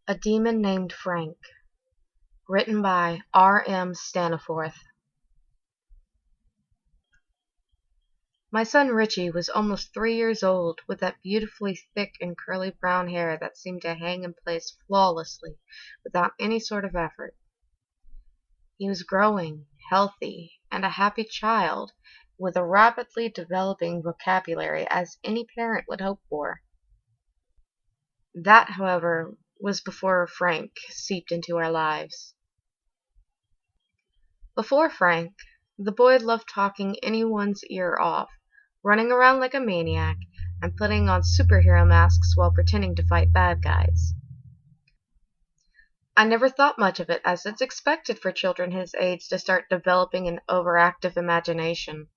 A Demon Named Frank, written by R.M. Staniforth. My son Richie was almost 3 years old, with that beautifully thick and curly brown hair that seemed to hang in place flawlessly without any sort of effort. He was growing, healthy, and a happy child, with a rapidly developing vocabulary as any parent would hope for. That, however, was before Frank seeped into our lives. Before Frank, the boy loved talking anyone's ear off, running around like a maniac, and putting on superhero masks while pretending to fight bad guys. I never thought much of it, as it's expected for children his age to start developing an overactive imagination.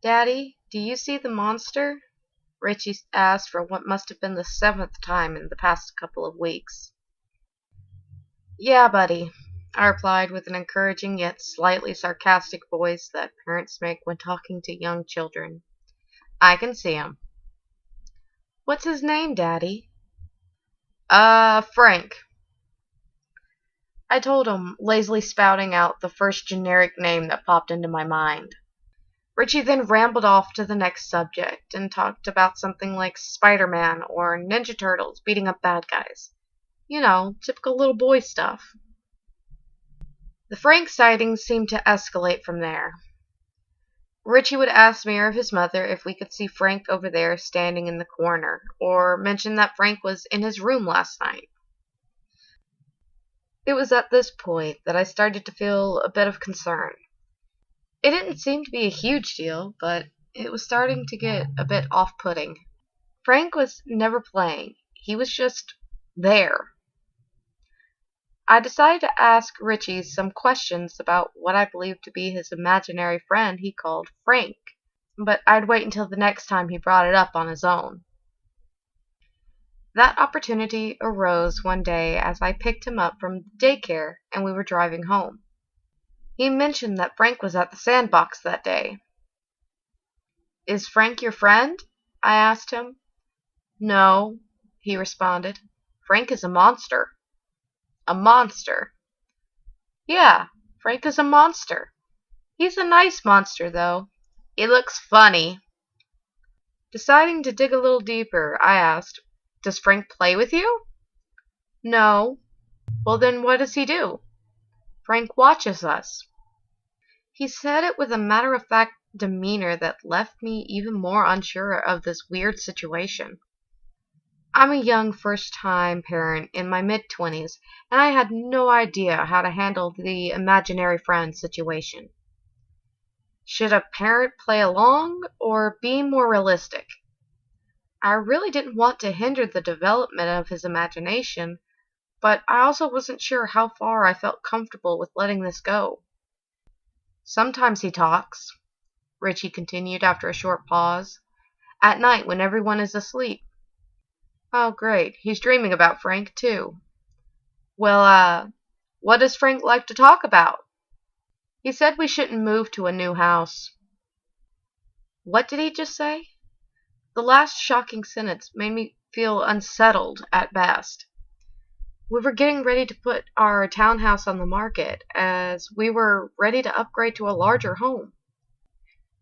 "Daddy, do you see the monster?" Richie asked for what must have been the 7th time in the past couple of weeks. "Yeah, buddy," I replied with an encouraging yet slightly sarcastic voice that parents make when talking to young children. "I can see him." "What's his name, Daddy?" Frank," I told him, lazily spouting out the first generic name that popped into my mind. Richie then rambled off to the next subject and talked about something like Spider-Man or Ninja Turtles beating up bad guys. You know, typical little boy stuff. The Frank sightings seemed to escalate from there. Richie would ask me or his mother if we could see Frank over there standing in the corner, or mention that Frank was in his room last night. It was at this point that I started to feel a bit of concern. It didn't seem to be a huge deal, but it was starting to get a bit off-putting. Frank was never playing. He was just there. I decided to ask Richie some questions about what I believed to be his imaginary friend he called Frank, but I'd wait until the next time he brought it up on his own. That opportunity arose one day as I picked him up from daycare and we were driving home. He mentioned that Frank was at the sandbox that day. "Is Frank your friend?" I asked him. "No," he responded. "Frank is a monster." "A monster?" "Yeah, Frank is a monster. He's a nice monster, though. He looks funny." Deciding to dig a little deeper, I asked, "Does Frank play with you?" "No." "Well, then what does he do?" "Frank watches us." He said it with a matter-of-fact demeanor that left me even more unsure of this weird situation. I'm a young first-time parent in my mid-20s, and I had no idea how to handle the imaginary friend situation. Should a parent play along or be more realistic? I really didn't want to hinder the development of his imagination, but I also wasn't sure how far I felt comfortable with letting this go. "Sometimes he talks," Richie continued after a short pause. "At night when everyone is asleep." "Oh, great. He's dreaming about Frank, too." "Well, what does Frank like to talk about?" "He said we shouldn't move to a new house." What did he just say? The last shocking sentence made me feel unsettled at best. We were getting ready to put our townhouse on the market, as we were ready to upgrade to a larger home.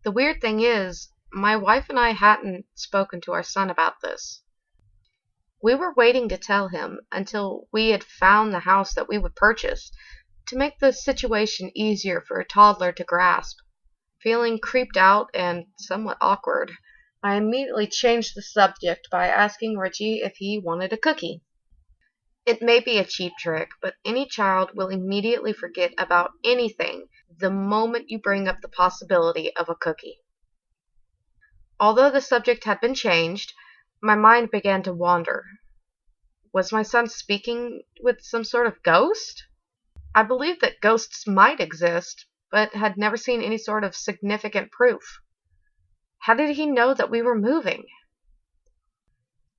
The weird thing is, my wife and I hadn't spoken to our son about this. We were waiting to tell him until we had found the house that we would purchase, to make the situation easier for a toddler to grasp. Feeling creeped out and somewhat awkward, I immediately changed the subject by asking Richie if he wanted a cookie. It may be a cheap trick, but any child will immediately forget about anything the moment you bring up the possibility of a cookie. Although the subject had been changed, my mind began to wander. Was my son speaking with some sort of ghost? I believed that ghosts might exist, but had never seen any sort of significant proof. How did he know that we were moving?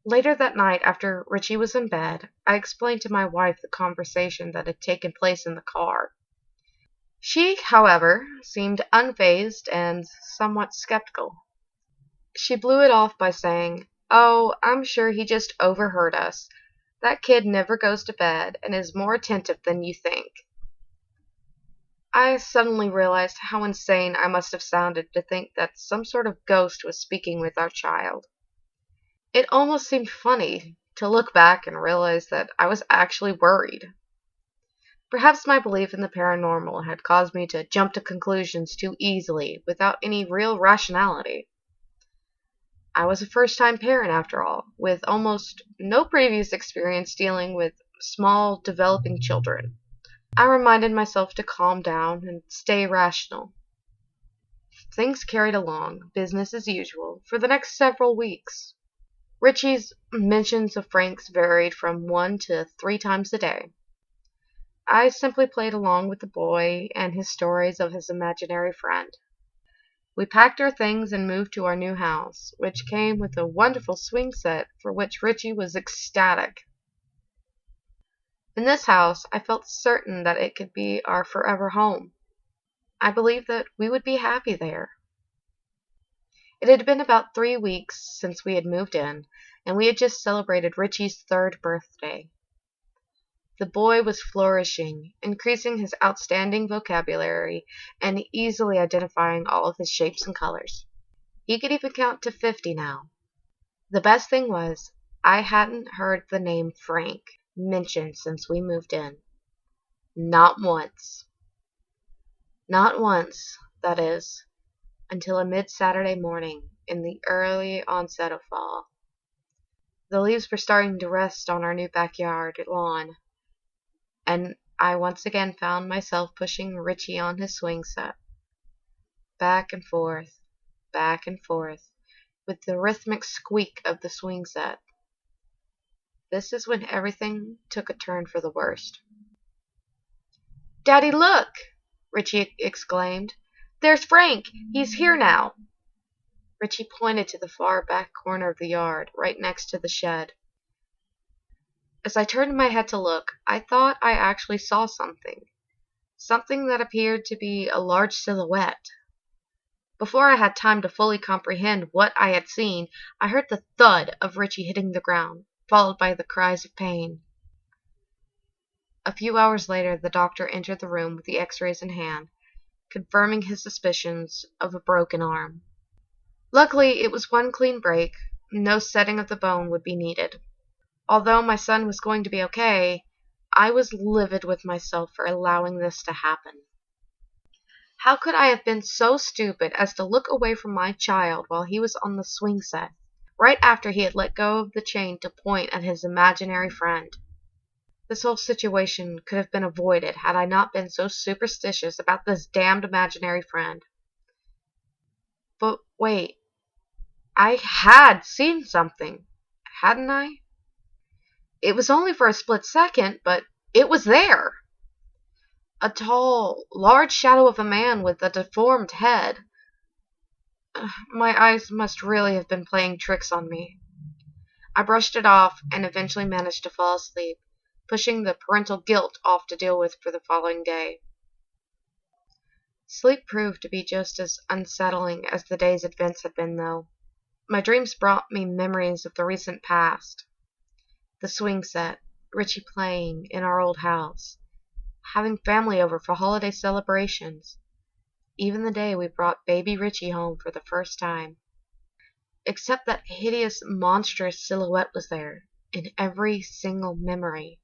Later that night, after Richie was in bed, I explained to my wife the conversation that had taken place in the car. She, however, seemed unfazed and somewhat skeptical. She blew it off by saying, "Oh, I'm sure he just overheard us. That kid never goes to bed and is more attentive than you think." I suddenly realized how insane I must have sounded to think that some sort of ghost was speaking with our child. It almost seemed funny to look back and realize that I was actually worried. Perhaps my belief in the paranormal had caused me to jump to conclusions too easily without any real rationality. I was a first-time parent after all, with almost no previous experience dealing with small, developing children. I reminded myself to calm down and stay rational. Things carried along, business as usual, for the next several weeks. Richie's mentions of Frank's varied from 1 to 3 times a day. I simply played along with the boy and his stories of his imaginary friend. We packed our things and moved to our new house, which came with a wonderful swing set for which Richie was ecstatic. In this house, I felt certain that it could be our forever home. I believed that we would be happy there. It had been about 3 weeks since we had moved in, and we had just celebrated Richie's 3rd birthday. The boy was flourishing, increasing his outstanding vocabulary and easily identifying all of his shapes and colors. He could even count to 50 now. The best thing was, I hadn't heard the name Frank mentioned since we moved in. Not once. Not once, that is, until a mid-Saturday morning in the early onset of fall. The leaves were starting to rest on our new backyard lawn, and I once again found myself pushing Richie on his swing set. Back and forth, with the rhythmic squeak of the swing set. This is when everything took a turn for the worst. "Daddy, look!" Richie exclaimed. "There's Frank! He's here now!" Richie pointed to the far back corner of the yard, right next to the shed. As I turned my head to look, I thought I actually saw something. Something that appeared to be a large silhouette. Before I had time to fully comprehend what I had seen, I heard the thud of Richie hitting the ground, followed by the cries of pain. A few hours later the doctor entered the room with the x-rays in hand, confirming his suspicions of a broken arm. Luckily, it was one clean break. No setting of the bone would be needed. Although my son was going to be okay, I was livid with myself for allowing this to happen. How could I have been so stupid as to look away from my child while he was on the swing set, right after he had let go of the chain to point at his imaginary friend? This whole situation could have been avoided had I not been so superstitious about this damned imaginary friend. But wait, I had seen something, hadn't I? It was only for a split second, but it was there. A tall, large shadow of a man with a deformed head. My eyes must really have been playing tricks on me. I brushed it off and eventually managed to fall asleep, pushing the parental guilt off to deal with for the following day. Sleep proved to be just as unsettling as the day's events had been, though. My dreams brought me memories of the recent past. The swing set, Richie playing in our old house, having family over for holiday celebrations, even the day we brought baby Richie home for the first time. Except that hideous, monstrous silhouette was there, in every single memory,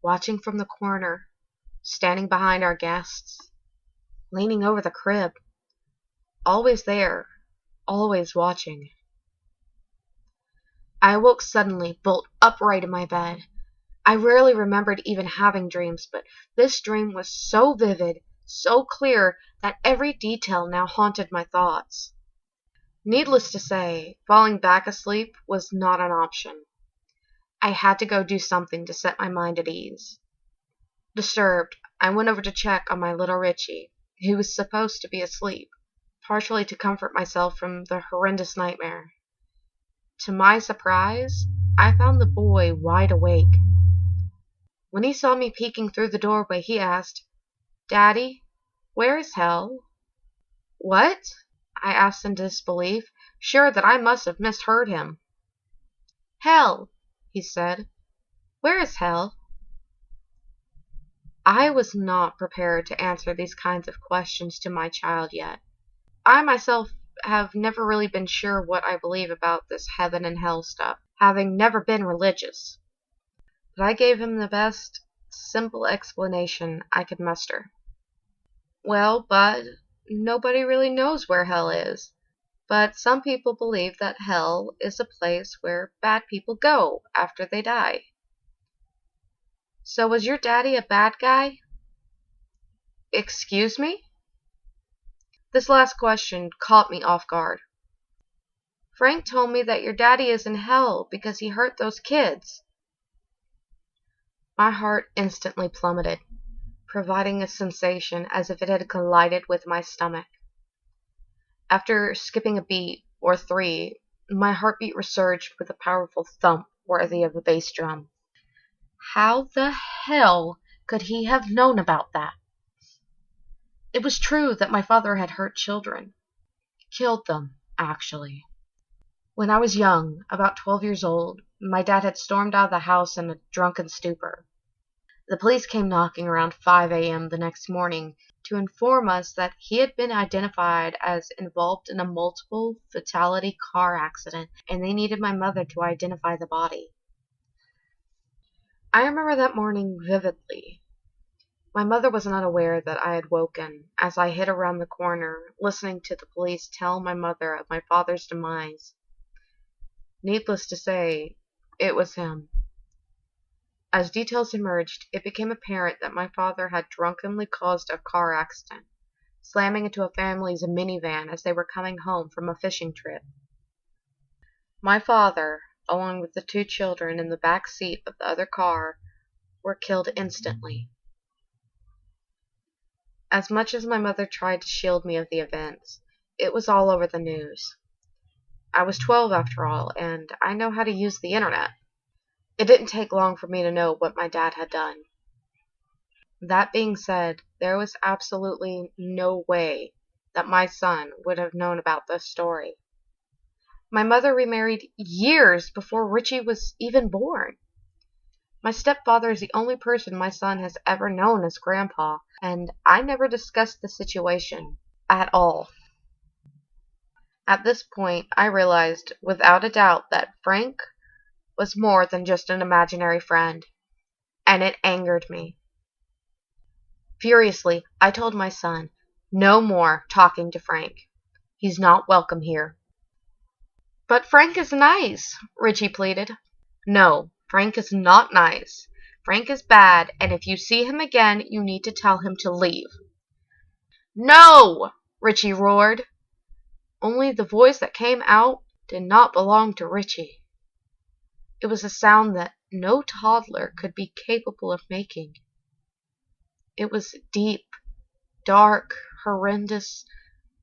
watching from the corner, standing behind our guests, leaning over the crib, always there, always watching. I awoke suddenly, bolt upright in my bed. I rarely remembered even having dreams, but this dream was so vivid, so clear, that every detail now haunted my thoughts. Needless to say, falling back asleep was not an option. I had to go do something to set my mind at ease. Disturbed, I went over to check on my little Richie, who was supposed to be asleep, partially to comfort myself from the horrendous nightmare. To my surprise, I found the boy wide awake. When he saw me peeking through the doorway, he asked, "Daddy, where is hell?" "What?" I asked in disbelief, sure that I must have misheard him. "Hell," he said. Where is hell? I was not prepared to answer these kinds of questions to my child yet. I myself have never really been sure what I believe about this heaven and hell stuff, having never been religious. But I gave him the best, simple explanation I could muster. Well, Bud, nobody really knows where hell is, but some people believe that hell is a place where bad people go after they die. So was your daddy a bad guy? Excuse me? This last question caught me off guard. Frank told me that your daddy is in hell because he hurt those kids. My heart instantly plummeted, providing a sensation as if it had collided with my stomach. After skipping a beat, or three, my heartbeat resurged with a powerful thump worthy of a bass drum. How the hell could he have known about that? It was true that my father had hurt children. Killed them, actually. When I was young, about 12 years old, my dad had stormed out of the house in a drunken stupor. The police came knocking around 5 a.m. the next morning to inform us that he had been identified as involved in a multiple fatality car accident, and they needed my mother to identify the body. I remember that morning vividly. My mother was not aware that I had woken as I hid around the corner, listening to the police tell my mother of my father's demise. Needless to say, it was him. As details emerged, it became apparent that my father had drunkenly caused a car accident, slamming into a family's minivan as they were coming home from a fishing trip. My father, along with the 2 children in the back seat of the other car, were killed instantly. As much as my mother tried to shield me of the events, it was all over the news. I was 12 after all, and I know how to use the internet. It didn't take long for me to know what my dad had done. That being said, there was absolutely no way that my son would have known about this story. My mother remarried years before Richie was even born. My stepfather is the only person my son has ever known as Grandpa, and I never discussed the situation at all. At this point, I realized without a doubt that Frank was more than just an imaginary friend, and it angered me. Furiously, I told my son, no more talking to Frank. He's not welcome here. But Frank is nice, Richie pleaded. No, Frank is not nice. Frank is bad, and if you see him again, you need to tell him to leave. No! Richie roared. Only the voice that came out did not belong to Richie. It was a sound that no toddler could be capable of making. It was deep, dark, horrendous,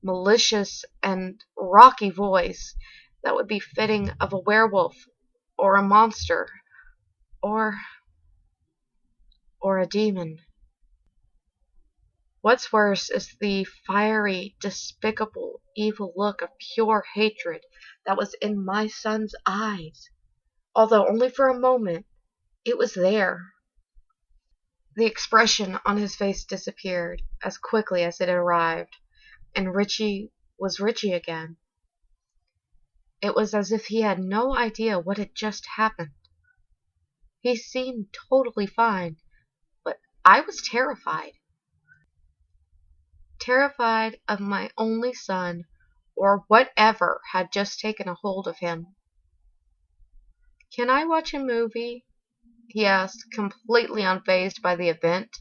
malicious, and rocky voice that would be fitting of a werewolf, or a monster, or a demon. What's worse is the fiery, despicable, evil look of pure hatred that was in my son's eyes. Although only for a moment, it was there. The expression on his face disappeared as quickly as it had arrived, and Richie was Richie again. It was as if he had no idea what had just happened. He seemed totally fine, but I was terrified. Terrified of my only son, or whatever had just taken a hold of him. "Can I watch a movie?" he asked, completely unfazed by the event.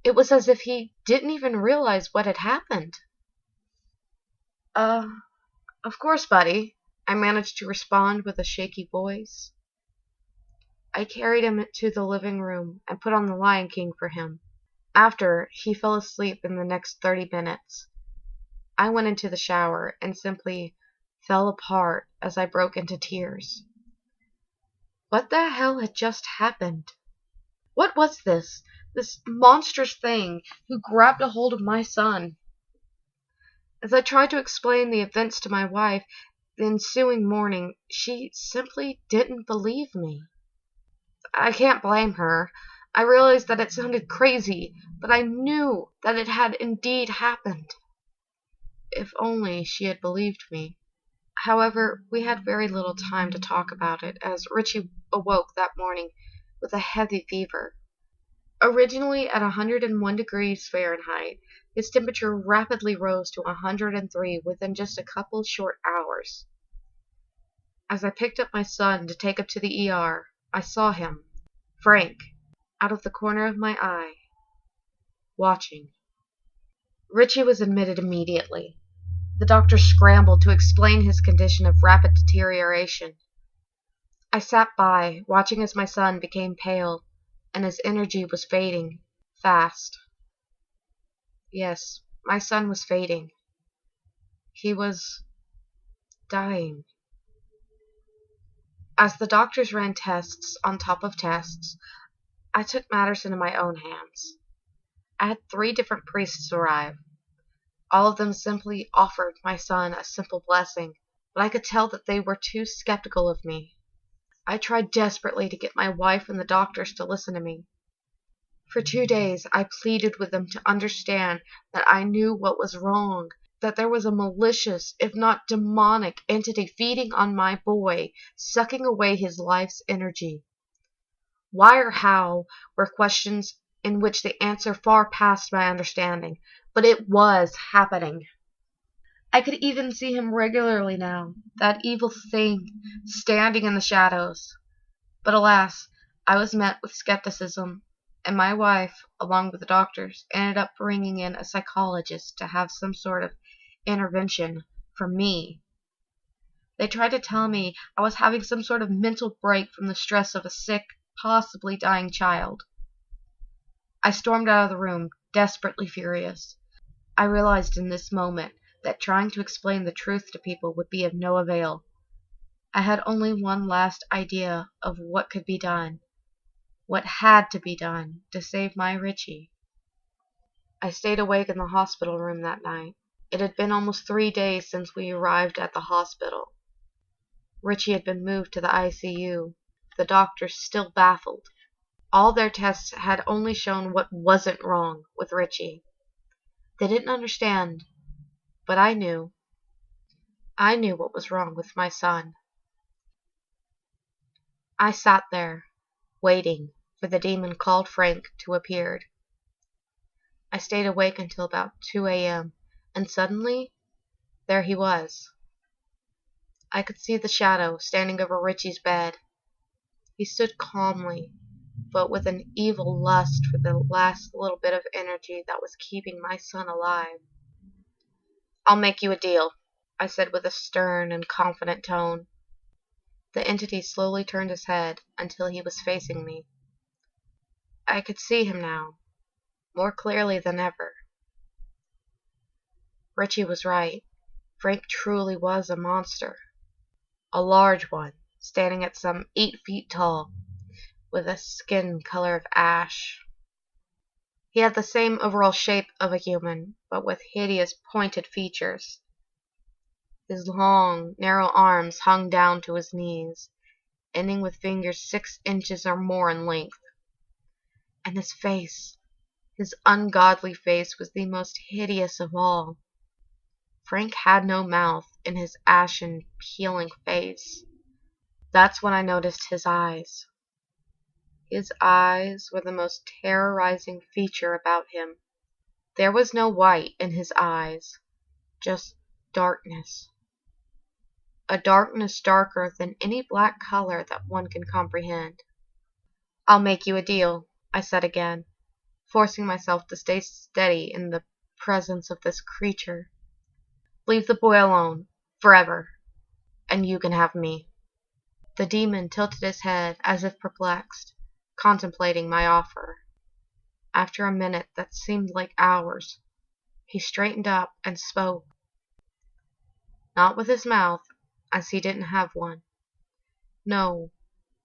It was as if he didn't even realize what had happened. Of course, buddy," I managed to respond with a shaky voice. I carried him to the living room and put on The Lion King for him. After, he fell asleep in the next 30 minutes. I went into the shower and simply fell apart as I broke into tears. What the hell had just happened? What was this monstrous thing who grabbed a hold of my son? As I tried to explain the events to my wife the ensuing morning, she simply didn't believe me. I can't blame her. I realized that it sounded crazy, but I knew that it had indeed happened. If only she had believed me. However, we had very little time to talk about it, as Richie awoke that morning with a heavy fever. Originally at 101 degrees Fahrenheit, his temperature rapidly rose to 103 within just a couple short hours. As I picked up my son to take him to the ER, I saw him, Frank, out of the corner of my eye, watching. Richie was admitted immediately. The doctor scrambled to explain his condition of rapid deterioration. I sat by, watching as my son became pale, and his energy was fading, fast. Yes, my son was fading. He was dying. As the doctors ran tests on top of tests, I took matters into my own hands. I had 3 different priests arrive. All of them simply offered my son a simple blessing, but I could tell that they were too skeptical of me. I tried desperately to get my wife and the doctors to listen to me. For 2 days I pleaded with them to understand that I knew what was wrong, that there was a malicious, if not demonic, entity feeding on my boy, sucking away his life's energy. Why or how were questions in which the answer far passed my understanding, but it was happening. I could even see him regularly now, that evil thing standing in the shadows. But alas, I was met with skepticism, and my wife, along with the doctors, ended up bringing in a psychologist to have some sort of intervention for me. They tried to tell me I was having some sort of mental break from the stress of a sick, possibly dying child. I stormed out of the room, desperately furious. I realized in this moment that trying to explain the truth to people would be of no avail. I had only one last idea of what could be done, what had to be done to save my Richie. I stayed awake in the hospital room that night. It had been almost 3 days since we arrived at the hospital. Richie had been moved to the ICU, the doctors still baffled. All their tests had only shown what wasn't wrong with Richie. They didn't understand, but I knew. I knew what was wrong with my son. I sat there, waiting for the demon called Frank to appear. I stayed awake until about 2 a.m., and suddenly, there he was. I could see the shadow standing over Richie's bed. He stood calmly, but with an evil lust for the last little bit of energy that was keeping my son alive. "I'll make you a deal," I said with a stern and confident tone. The entity slowly turned his head until he was facing me. I could see him now, more clearly than ever. Richie was right. Frank truly was a monster. A large one, standing at some 8 feet tall, with a skin color of ash. He had the same overall shape of a human, but with hideous pointed features. His long, narrow arms hung down to his knees, ending with fingers 6 inches or more in length. And his face, his ungodly face, was the most hideous of all. Frank had no mouth in his ashen, peeling face. That's when I noticed his eyes. His eyes were the most terrorizing feature about him. There was no white in his eyes, just darkness. A darkness darker than any black color that one can comprehend. "I'll make you a deal," I said again, forcing myself to stay steady in the presence of this creature. "Leave the boy alone, forever, and you can have me." The demon tilted his head as if perplexed, contemplating my offer. After a minute that seemed like hours, he straightened up and spoke. Not with his mouth, as he didn't have one. No,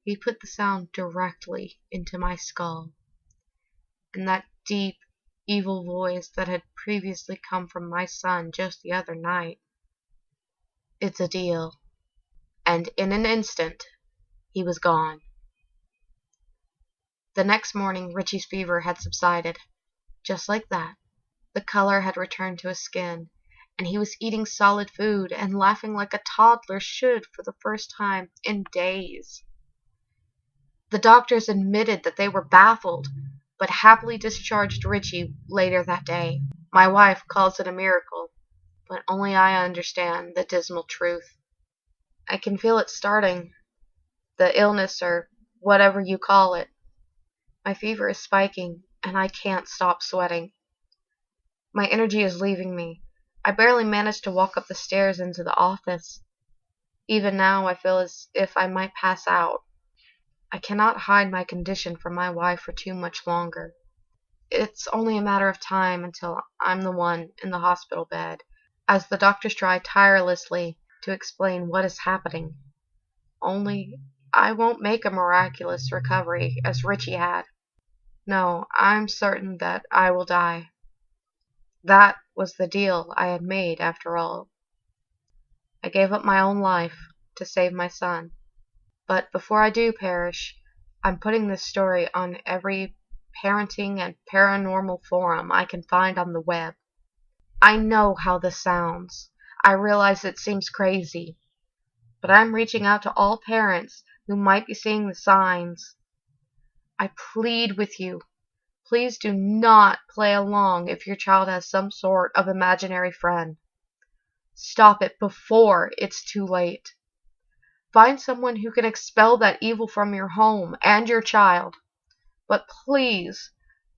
he put the sound directly into my skull. In that deep, evil voice that had previously come from my son just the other night. "It's a deal." And in an instant, he was gone. The next morning Richie's fever had subsided. Just like that. The color had returned to his skin, and he was eating solid food and laughing like a toddler should for the first time in days. The doctors admitted that they were baffled, but happily discharged Richie later that day. My wife calls it a miracle, but only I understand the dismal truth. I can feel it starting, the illness or whatever you call it. My fever is spiking, and I can't stop sweating. My energy is leaving me. I barely manage to walk up the stairs into the office. Even now I feel as if I might pass out. I cannot hide my condition from my wife for too much longer. It's only a matter of time until I'm the one in the hospital bed, as the doctors try tirelessly to explain what is happening. Only I won't make a miraculous recovery as Richie had. No, I'm certain that I will die. That was the deal I had made after all. I gave up my own life to save my son. But before I do perish, I'm putting this story on every parenting and paranormal forum I can find on the web. I know how this sounds. I realize it seems crazy. But I'm reaching out to all parents who might be seeing the signs. I plead with you. Please do not play along if your child has some sort of imaginary friend. Stop it before it's too late. Find someone who can expel that evil from your home and your child. But please,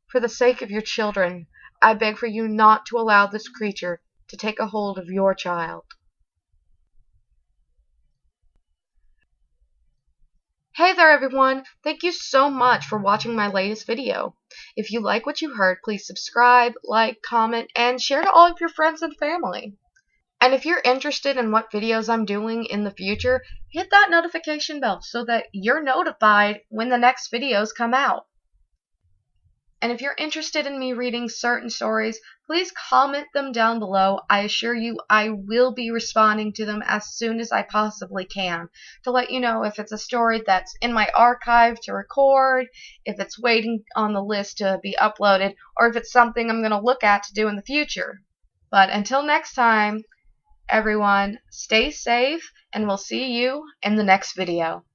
for the sake of your children, I beg for you not to allow this creature to take a hold of your child. Hey there everyone! Thank you so much for watching my latest video. If you like what you heard, please subscribe, like, comment, and share to all of your friends and family. And if you're interested in what videos I'm doing in the future, hit that notification bell so that you're notified when the next videos come out. And if you're interested in me reading certain stories, please comment them down below. I assure you I will be responding to them as soon as I possibly can to let you know if it's a story that's in my archive to record, if it's waiting on the list to be uploaded, or if it's something I'm going to look at to do in the future. But until next time, everyone, stay safe, and we'll see you in the next video.